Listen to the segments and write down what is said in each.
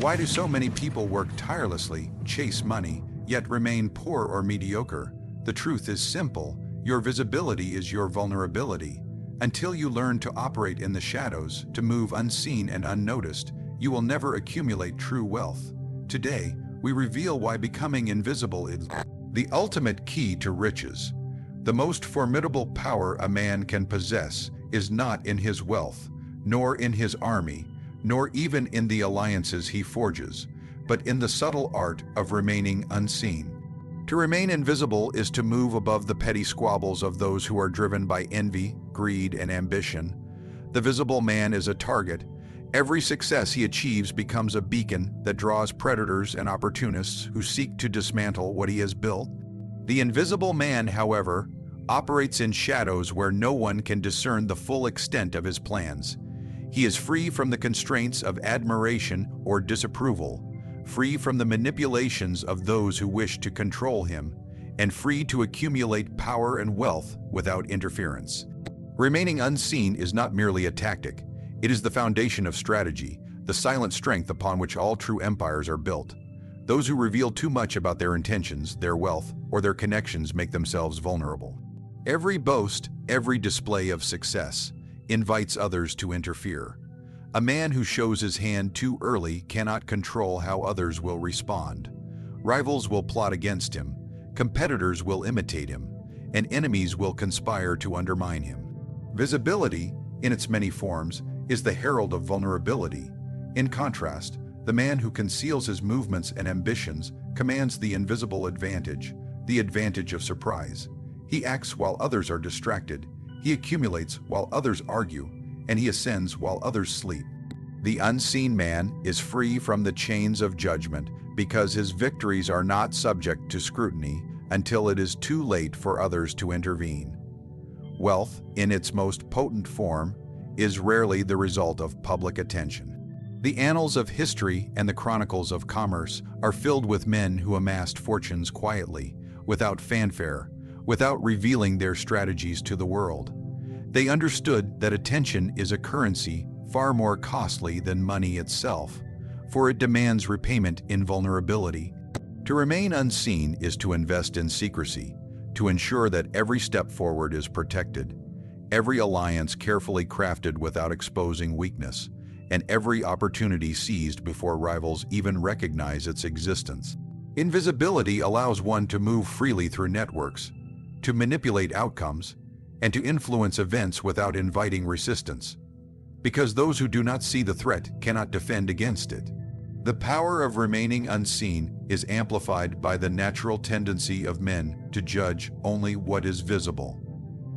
Why do so many people work tirelessly, chase money, yet remain poor or mediocre? The truth is simple. Your visibility is your vulnerability. Until you learn to operate in the shadows, to move unseen and unnoticed, you will never accumulate true wealth. Today, we reveal why becoming invisible is the ultimate key to riches. The most formidable power a man can possess is not in his wealth, nor in his army, nor even in the alliances he forges, but in the subtle art of remaining unseen. To remain invisible is to move above the petty squabbles of those who are driven by envy, greed, and ambition. The visible man is a target. Every success he achieves becomes a beacon that draws predators and opportunists who seek to dismantle what he has built. The invisible man, however, operates in shadows where no one can discern the full extent of his plans. He is free from the constraints of admiration or disapproval, free from the manipulations of those who wish to control him, and free to accumulate power and wealth without interference. Remaining unseen is not merely a tactic. It is the foundation of strategy, the silent strength upon which all true empires are built. Those who reveal too much about their intentions, their wealth, or their connections make themselves vulnerable. Every boast, every display of success, invites others to interfere. A man who shows his hand too early cannot control how others will respond. Rivals will plot against him, competitors will imitate him, and enemies will conspire to undermine him. Visibility, in its many forms, is the herald of vulnerability. In contrast, the man who conceals his movements and ambitions commands the invisible advantage, the advantage of surprise. He acts while others are distracted, he accumulates while others argue, and he ascends while others sleep. The unseen man is free from the chains of judgment because his victories are not subject to scrutiny until it is too late for others to intervene. Wealth, in its most potent form, is rarely the result of public attention. The annals of history and the chronicles of commerce are filled with men who amassed fortunes quietly, without fanfare, without revealing their strategies to the world. They understood that attention is a currency far more costly than money itself, for it demands repayment in vulnerability. To remain unseen is to invest in secrecy, to ensure that every step forward is protected, every alliance carefully crafted without exposing weakness, and every opportunity seized before rivals even recognize its existence. Invisibility allows one to move freely through networks, to manipulate outcomes, and to influence events without inviting resistance, because those who do not see the threat cannot defend against it. The power of remaining unseen is amplified by the natural tendency of men to judge only what is visible.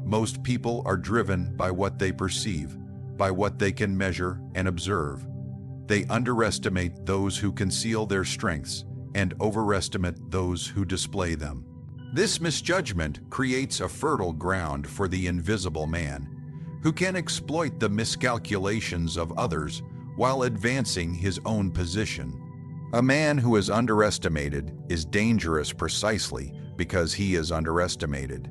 Most people are driven by what they perceive, by what they can measure and observe. They underestimate those who conceal their strengths and overestimate those who display them. This misjudgment creates a fertile ground for the invisible man, who can exploit the miscalculations of others while advancing his own position. A man who is underestimated is dangerous precisely because he is underestimated.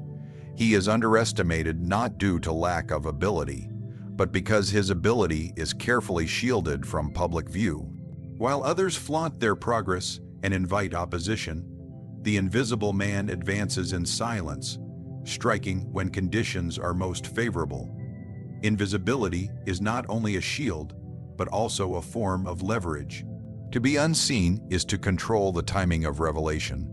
He is underestimated not due to lack of ability, but because his ability is carefully shielded from public view. While others flaunt their progress and invite opposition, the invisible man advances in silence, striking when conditions are most favorable. Invisibility is not only a shield, but also a form of leverage. To be unseen is to control the timing of revelation.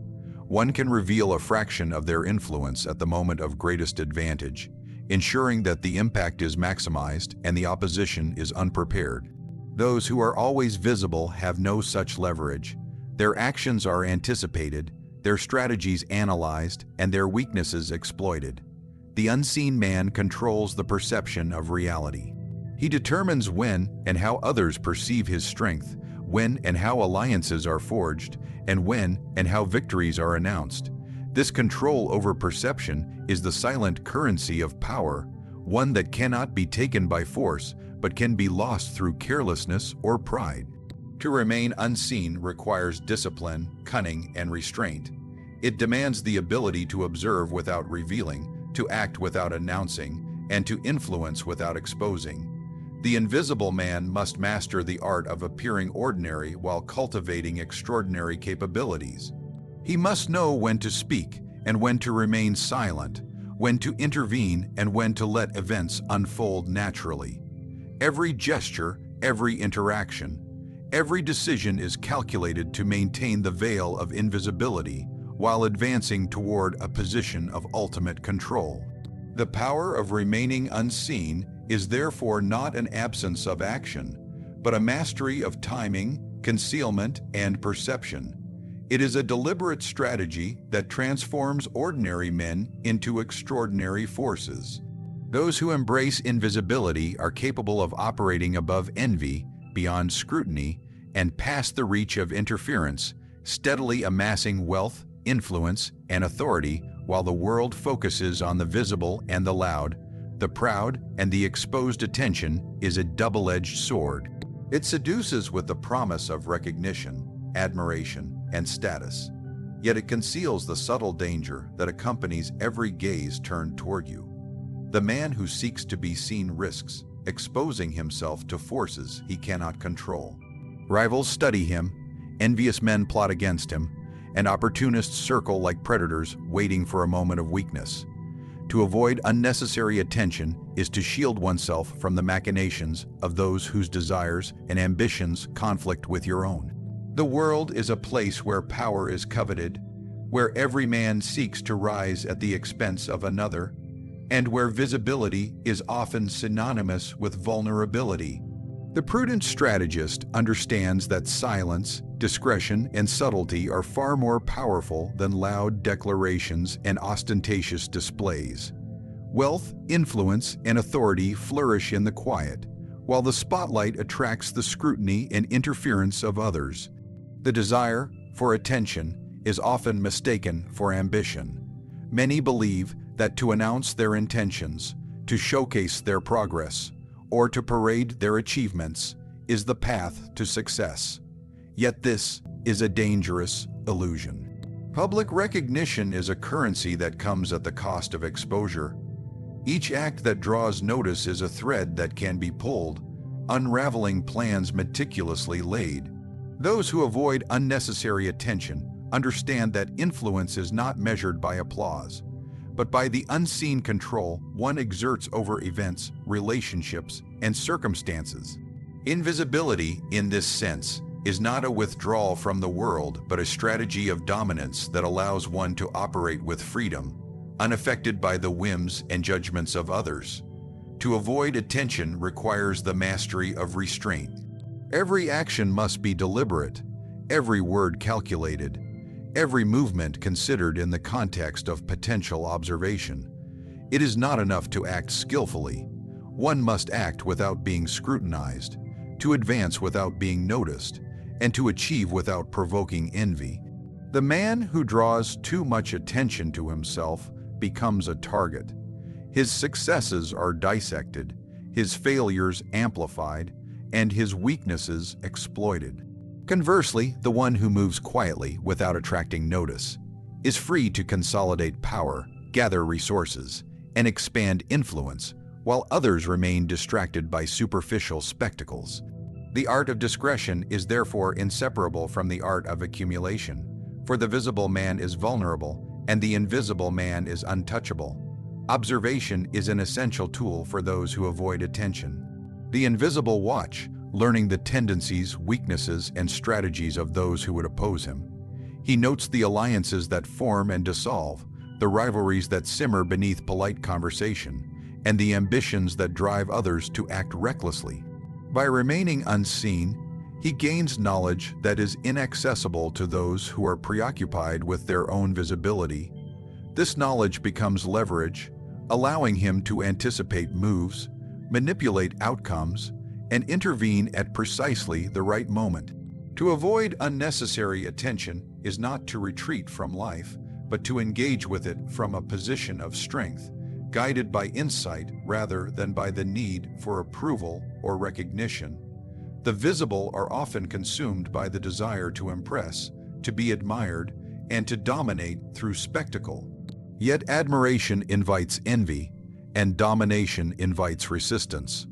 One can reveal a fraction of their influence at the moment of greatest advantage, ensuring that the impact is maximized and the opposition is unprepared. Those who are always visible have no such leverage. Their actions are anticipated, their strategies analyzed, and their weaknesses exploited. The unseen man controls the perception of reality. He determines when and how others perceive his strength, when and how alliances are forged, and when and how victories are announced. This control over perception is the silent currency of power, one that cannot be taken by force, but can be lost through carelessness or pride. To remain unseen requires discipline, cunning, and restraint. It demands the ability to observe without revealing, to act without announcing, and to influence without exposing. The invisible man must master the art of appearing ordinary while cultivating extraordinary capabilities. He must know when to speak and when to remain silent, when to intervene and when to let events unfold naturally. Every gesture, every interaction, every decision is calculated to maintain the veil of invisibility while advancing toward a position of ultimate control. The power of remaining unseen is therefore not an absence of action, but a mastery of timing, concealment, and perception. It is a deliberate strategy that transforms ordinary men into extraordinary forces. Those who embrace invisibility are capable of operating above envy, beyond scrutiny, and past the reach of interference, steadily amassing wealth, influence, and authority while the world focuses on the visible and the loud. The proud and the exposed attention is a double-edged sword. It seduces with the promise of recognition, admiration, and status, yet it conceals the subtle danger that accompanies every gaze turned toward you. The man who seeks to be seen risks exposing himself to forces he cannot control. Rivals study him, envious men plot against him, and opportunists circle like predators waiting for a moment of weakness. To avoid unnecessary attention is to shield oneself from the machinations of those whose desires and ambitions conflict with your own. The world is a place where power is coveted, where every man seeks to rise at the expense of another, and where visibility is often synonymous with vulnerability. The prudent strategist understands that silence, discretion, and subtlety are far more powerful than loud declarations and ostentatious displays. Wealth, influence, and authority flourish in the quiet, while the spotlight attracts the scrutiny and interference of others. The desire for attention is often mistaken for ambition. Many believe that to announce their intentions, to showcase their progress, or to parade their achievements is the path to success. Yet this is a dangerous illusion. Public recognition is a currency that comes at the cost of exposure. Each act that draws notice is a thread that can be pulled, unraveling plans meticulously laid. Those who avoid unnecessary attention understand that influence is not measured by applause, but by the unseen control one exerts over events, relationships, and circumstances. Invisibility, in this sense, is not a withdrawal from the world, but a strategy of dominance that allows one to operate with freedom, unaffected by the whims and judgments of others. To avoid attention requires the mastery of restraint. Every action must be deliberate, every word calculated, every movement considered in the context of potential observation. It is not enough to act skillfully. One must act without being scrutinized, to advance without being noticed, and to achieve without provoking envy. The man who draws too much attention to himself becomes a target. His successes are dissected, his failures amplified, and his weaknesses exploited. Conversely, the one who moves quietly without attracting notice is free to consolidate power, gather resources, and expand influence, while others remain distracted by superficial spectacles. The art of discretion is therefore inseparable from the art of accumulation, for the visible man is vulnerable and the invisible man is untouchable. Observation is an essential tool for those who avoid attention. The invisible watch, learning the tendencies, weaknesses, and strategies of those who would oppose him. He notes the alliances that form and dissolve, the rivalries that simmer beneath polite conversation, and the ambitions that drive others to act recklessly. By remaining unseen, he gains knowledge that is inaccessible to those who are preoccupied with their own visibility. This knowledge becomes leverage, allowing him to anticipate moves, manipulate outcomes, and intervene at precisely the right moment. To avoid unnecessary attention is not to retreat from life, but to engage with it from a position of strength, guided by insight rather than by the need for approval or recognition. The visible are often consumed by the desire to impress, to be admired, and to dominate through spectacle. Yet admiration invites envy, and domination invites resistance.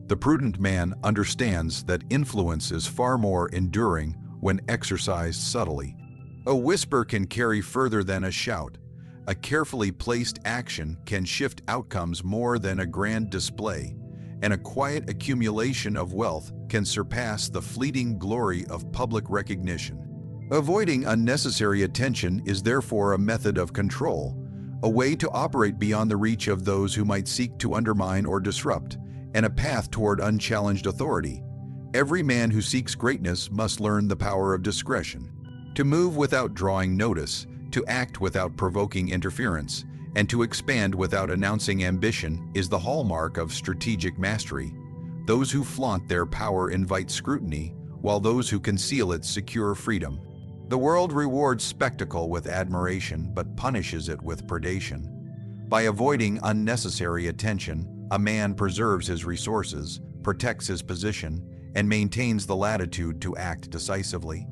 The prudent man understands that influence is far more enduring when exercised subtly. A whisper can carry further than a shout. A carefully placed action can shift outcomes more than a grand display, and a quiet accumulation of wealth can surpass the fleeting glory of public recognition. Avoiding unnecessary attention is therefore a method of control, a way to operate beyond the reach of those who might seek to undermine or disrupt, and a path toward unchallenged authority. Every man who seeks greatness must learn the power of discretion. To move without drawing notice, to act without provoking interference, and to expand without announcing ambition is the hallmark of strategic mastery. Those who flaunt their power invite scrutiny, while those who conceal it secure freedom. The world rewards spectacle with admiration, but punishes it with predation. By avoiding unnecessary attention, a man preserves his resources, protects his position, and maintains the latitude to act decisively.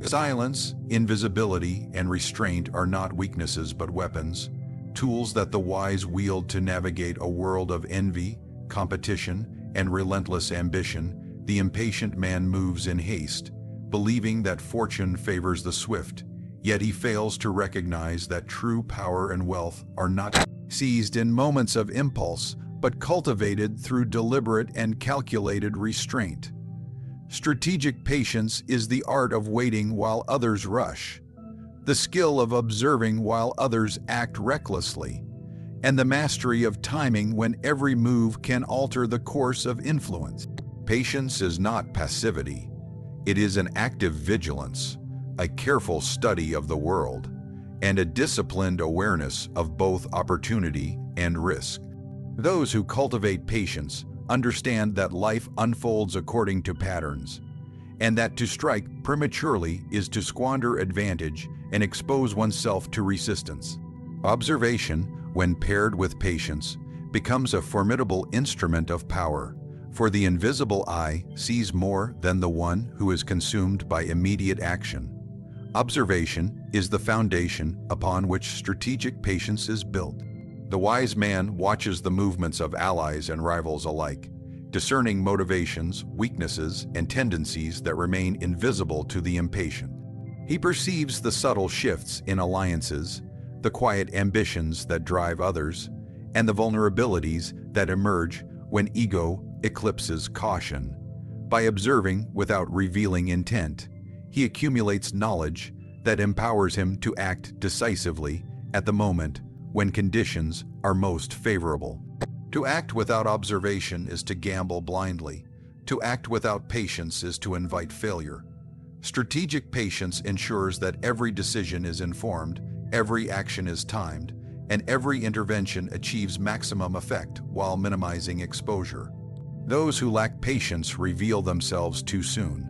Silence, invisibility, and restraint are not weaknesses but weapons, tools that the wise wield to navigate a world of envy, competition, and relentless ambition. The impatient man moves in haste, believing that fortune favors the swift, yet he fails to recognize that true power and wealth are not seized in moments of impulse, but cultivated through deliberate and calculated restraint. Strategic patience is the art of waiting while others rush, the skill of observing while others act recklessly, and the mastery of timing when every move can alter the course of influence. Patience is not passivity. It is an active vigilance, a careful study of the world, and a disciplined awareness of both opportunity and risk. Those who cultivate patience understand that life unfolds according to patterns, and that to strike prematurely is to squander advantage and expose oneself to resistance. Observation, when paired with patience, becomes a formidable instrument of power, for the invisible eye sees more than the one who is consumed by immediate action. Observation is the foundation upon which strategic patience is built. The wise man watches the movements of allies and rivals alike, discerning motivations, weaknesses, and tendencies that remain invisible to the impatient. He perceives the subtle shifts in alliances, the quiet ambitions that drive others, and the vulnerabilities that emerge when ego eclipses caution. By observing without revealing intent, he accumulates knowledge that empowers him to act decisively at the moment when conditions are most favorable. To act without observation is to gamble blindly. To act without patience is to invite failure. Strategic patience ensures that every decision is informed, every action is timed, and every intervention achieves maximum effect while minimizing exposure. Those who lack patience reveal themselves too soon.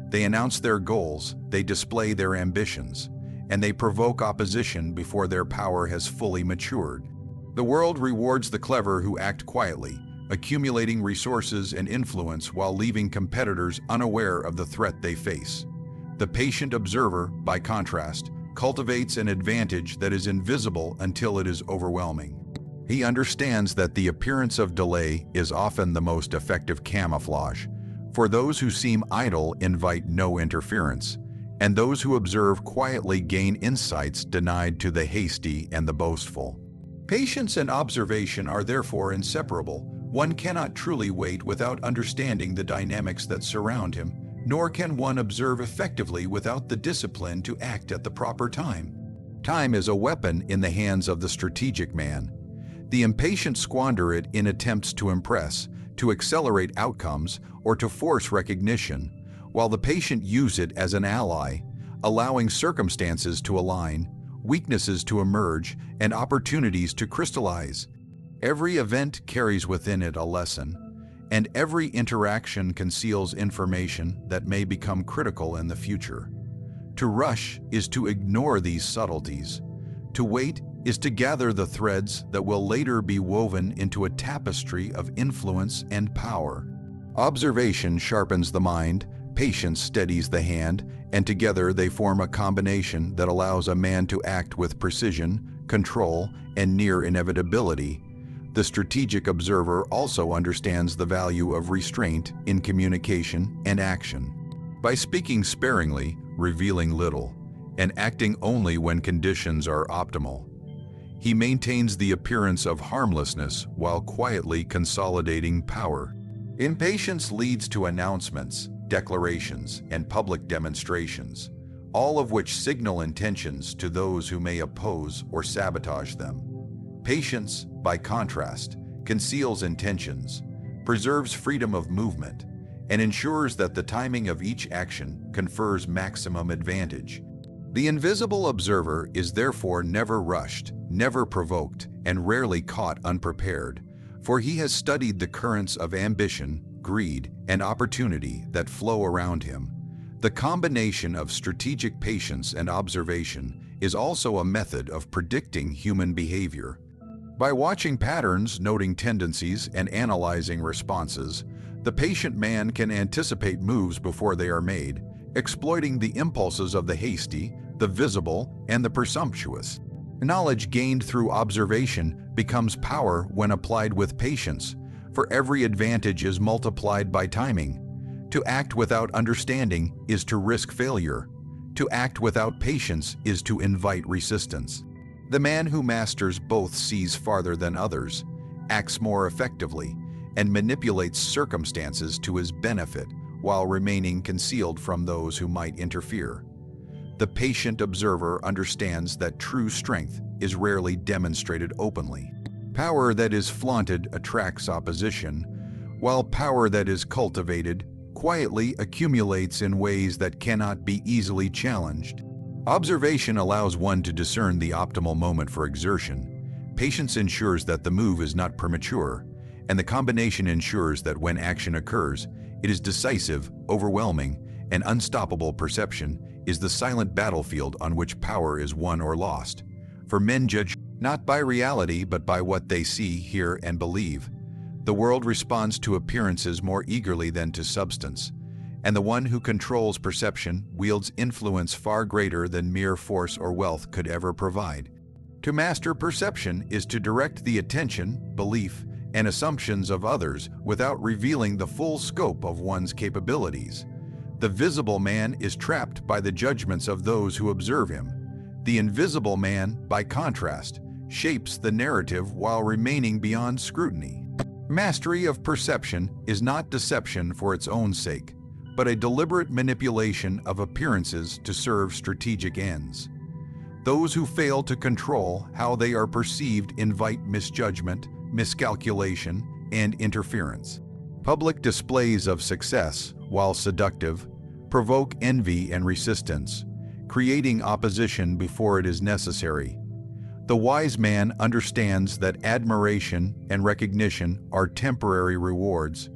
They announce their goals, they display their ambitions, and they provoke opposition before their power has fully matured. The world rewards the clever who act quietly, accumulating resources and influence while leaving competitors unaware of the threat they face. The patient observer, by contrast, cultivates an advantage that is invisible until it is overwhelming. He understands that the appearance of delay is often the most effective camouflage, for those who seem idle invite no interference, and those who observe quietly gain insights denied to the hasty and the boastful. Patience and observation are therefore inseparable. One cannot truly wait without understanding the dynamics that surround him, nor can one observe effectively without the discipline to act at the proper time. Time is a weapon in the hands of the strategic man. The impatient squander it in attempts to impress, to accelerate outcomes, or to force recognition, while the patient use it as an ally, allowing circumstances to align, weaknesses to emerge, and opportunities to crystallize. Every event carries within it a lesson, and every interaction conceals information that may become critical in the future. To rush is to ignore these subtleties. To wait is to gather the threads that will later be woven into a tapestry of influence and power. Observation sharpens the mind, patience steadies the hand, and together they form a combination that allows a man to act with precision, control, and near inevitability. The strategic observer also understands the value of restraint in communication and action. By speaking sparingly, revealing little, and acting only when conditions are optimal, he maintains the appearance of harmlessness while quietly consolidating power. Impatience leads to announcements, declarations, and public demonstrations, all of which signal intentions to those who may oppose or sabotage them. Patience, by contrast, conceals intentions, preserves freedom of movement, and ensures that the timing of each action confers maximum advantage. The invisible observer is therefore never rushed, never provoked, and rarely caught unprepared, for he has studied the currents of ambition, greed, and opportunity that flow around him. The combination of strategic patience and observation is also a method of predicting human behavior. By watching patterns, noting tendencies, and analyzing responses, the patient man can anticipate moves before they are made, exploiting the impulses of the hasty, the visible, and the presumptuous. Knowledge gained through observation becomes power when applied with patience, for every advantage is multiplied by timing. To act without understanding is to risk failure. To act without patience is to invite resistance. The man who masters both sees farther than others, acts more effectively, and manipulates circumstances to his benefit while remaining concealed from those who might interfere. The patient observer understands that true strength is rarely demonstrated openly. Power that is flaunted attracts opposition, while power that is cultivated quietly accumulates in ways that cannot be easily challenged. Observation allows one to discern the optimal moment for exertion. Patience ensures that the move is not premature, and the combination ensures that when action occurs, it is decisive, overwhelming, and unstoppable. Perception is the silent battlefield on which power is won or lost. For men judge not by reality but by what they see, hear, and believe. The world responds to appearances more eagerly than to substance, and the one who controls perception wields influence far greater than mere force or wealth could ever provide. To master perception is to direct the attention, belief, and assumptions of others without revealing the full scope of one's capabilities. The visible man is trapped by the judgments of those who observe him. The invisible man, by contrast, shapes the narrative while remaining beyond scrutiny. Mastery of perception is not deception for its own sake, but a deliberate manipulation of appearances to serve strategic ends. Those who fail to control how they are perceived invite misjudgment, miscalculation, and interference. Public displays of success, while seductive, provoke envy and resistance, creating opposition before it is necessary. The wise man understands that admiration and recognition are temporary rewards,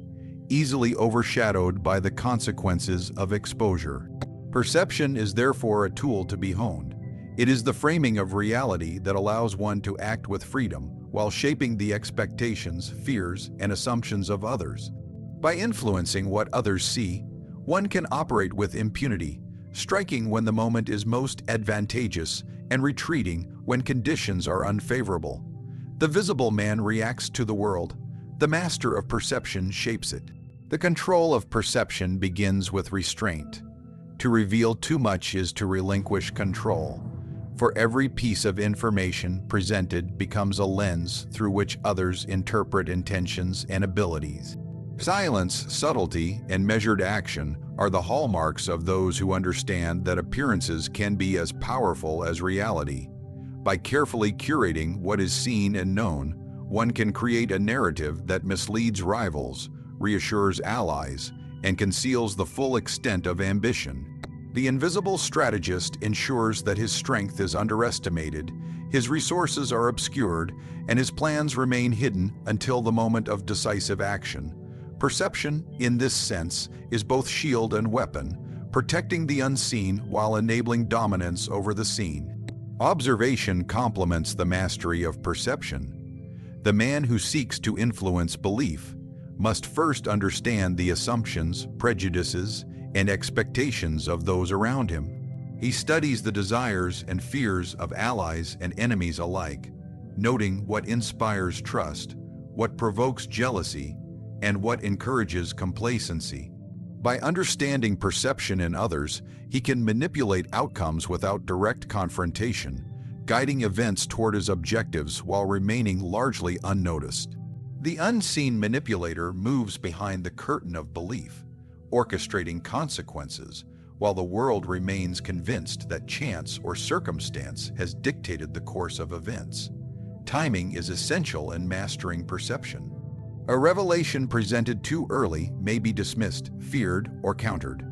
easily overshadowed by the consequences of exposure. Perception is therefore a tool to be honed. It is the framing of reality that allows one to act with freedom while shaping the expectations, fears, and assumptions of others. By influencing what others see, one can operate with impunity, striking when the moment is most advantageous and retreating when conditions are unfavorable. The visible man reacts to the world. The master of perception shapes it. The control of perception begins with restraint. To reveal too much is to relinquish control. For every piece of information presented becomes a lens through which others interpret intentions and abilities. Silence, subtlety, and measured action are the hallmarks of those who understand that appearances can be as powerful as reality. By carefully curating what is seen and known, one can create a narrative that misleads rivals, reassures allies, and conceals the full extent of ambition. The invisible strategist ensures that his strength is underestimated, his resources are obscured, and his plans remain hidden until the moment of decisive action. Perception, in this sense, is both shield and weapon, protecting the unseen while enabling dominance over the seen. Observation complements the mastery of perception. The man who seeks to influence belief must first understand the assumptions, prejudices, and expectations of those around him. He studies the desires and fears of allies and enemies alike, noting what inspires trust, what provokes jealousy, and what encourages complacency. By understanding perception in others, he can manipulate outcomes without direct confrontation, guiding events toward his objectives while remaining largely unnoticed. The unseen manipulator moves behind the curtain of belief, orchestrating consequences, while the world remains convinced that chance or circumstance has dictated the course of events. Timing is essential in mastering perception. A revelation presented too early may be dismissed, feared, or countered.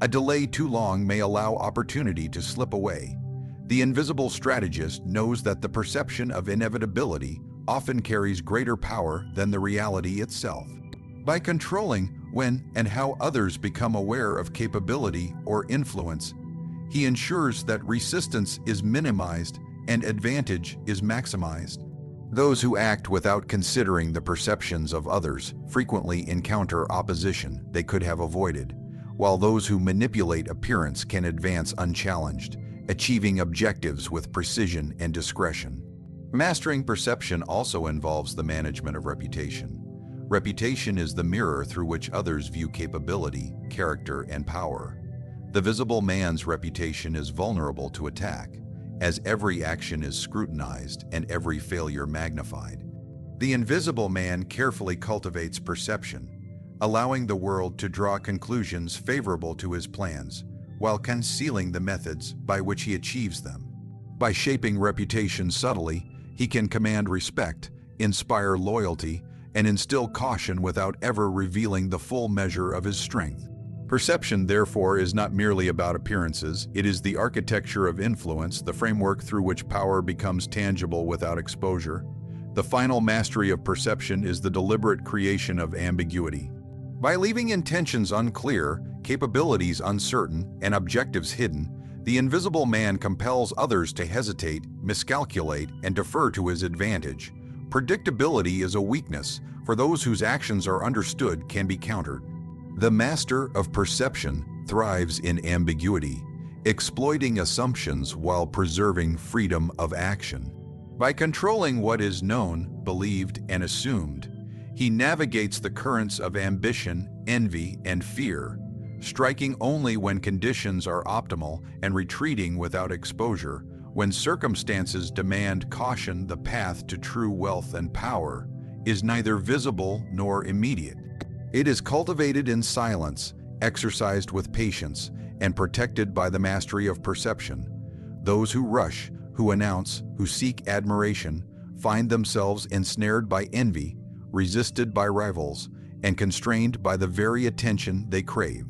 A delay too long may allow opportunity to slip away. The invisible strategist knows that the perception of inevitability often carries greater power than the reality itself. By controlling when and how others become aware of capability or influence, he ensures that resistance is minimized and advantage is maximized. Those who act without considering the perceptions of others frequently encounter opposition they could have avoided, while those who manipulate appearance can advance unchallenged, achieving objectives with precision and discretion. Mastering perception also involves the management of reputation. Reputation is the mirror through which others view capability, character, and power. The visible man's reputation is vulnerable to attack, as every action is scrutinized and every failure magnified. The invisible man carefully cultivates perception, allowing the world to draw conclusions favorable to his plans, while concealing the methods by which he achieves them. By shaping reputation subtly, he can command respect, inspire loyalty, and instill caution without ever revealing the full measure of his strength. Perception, therefore, is not merely about appearances. It is the architecture of influence, the framework through which power becomes tangible without exposure. The final mastery of perception is the deliberate creation of ambiguity. By leaving intentions unclear, capabilities uncertain, and objectives hidden, the invisible man compels others to hesitate, miscalculate, and defer to his advantage. Predictability is a weakness, for those whose actions are understood can be countered. The master of perception thrives in ambiguity, exploiting assumptions while preserving freedom of action. By controlling what is known, believed, and assumed, he navigates the currents of ambition, envy, and fear, striking only when conditions are optimal and retreating without exposure. When circumstances demand caution, the path to true wealth and power is neither visible nor immediate. It is cultivated in silence, exercised with patience, and protected by the mastery of perception. Those who rush, who announce, who seek admiration, find themselves ensnared by envy, resisted by rivals, and constrained by the very attention they crave.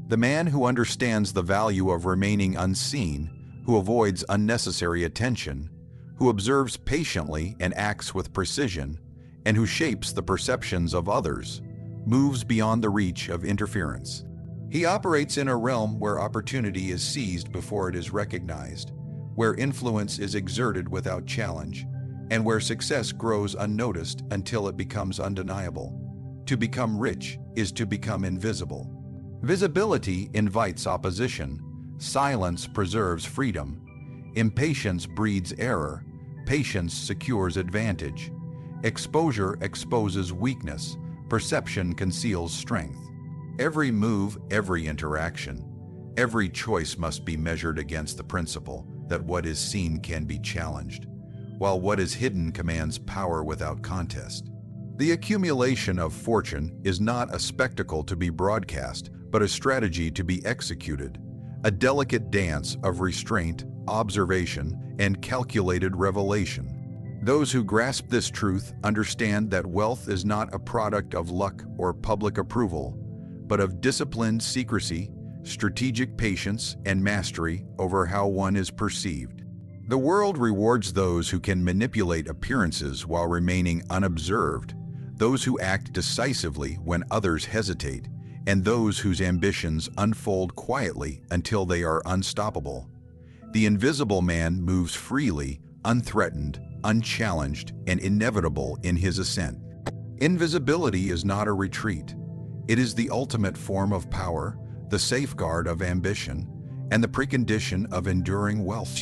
The man who understands the value of remaining unseen, who avoids unnecessary attention, who observes patiently and acts with precision, and who shapes the perceptions of others, moves beyond the reach of interference. He operates in a realm where opportunity is seized before it is recognized, where influence is exerted without challenge, and where success grows unnoticed until it becomes undeniable. To become rich is to become invisible. Visibility invites opposition. Silence preserves freedom. Impatience breeds error. Patience secures advantage. Exposure exposes weakness. Perception conceals strength. Every move, every interaction, every choice must be measured against the principle that what is seen can be challenged, while what is hidden commands power without contest. The accumulation of fortune is not a spectacle to be broadcast, but a strategy to be executed, a delicate dance of restraint, observation, and calculated revelation. Those who grasp this truth understand that wealth is not a product of luck or public approval, but of disciplined secrecy, strategic patience, and mastery over how one is perceived. The world rewards those who can manipulate appearances while remaining unobserved, those who act decisively when others hesitate, and those whose ambitions unfold quietly until they are unstoppable. The invisible man moves freely, unthreatened, unchallenged, and inevitable in his ascent. Invisibility is not a retreat. It is the ultimate form of power, the safeguard of ambition, and the precondition of enduring wealth.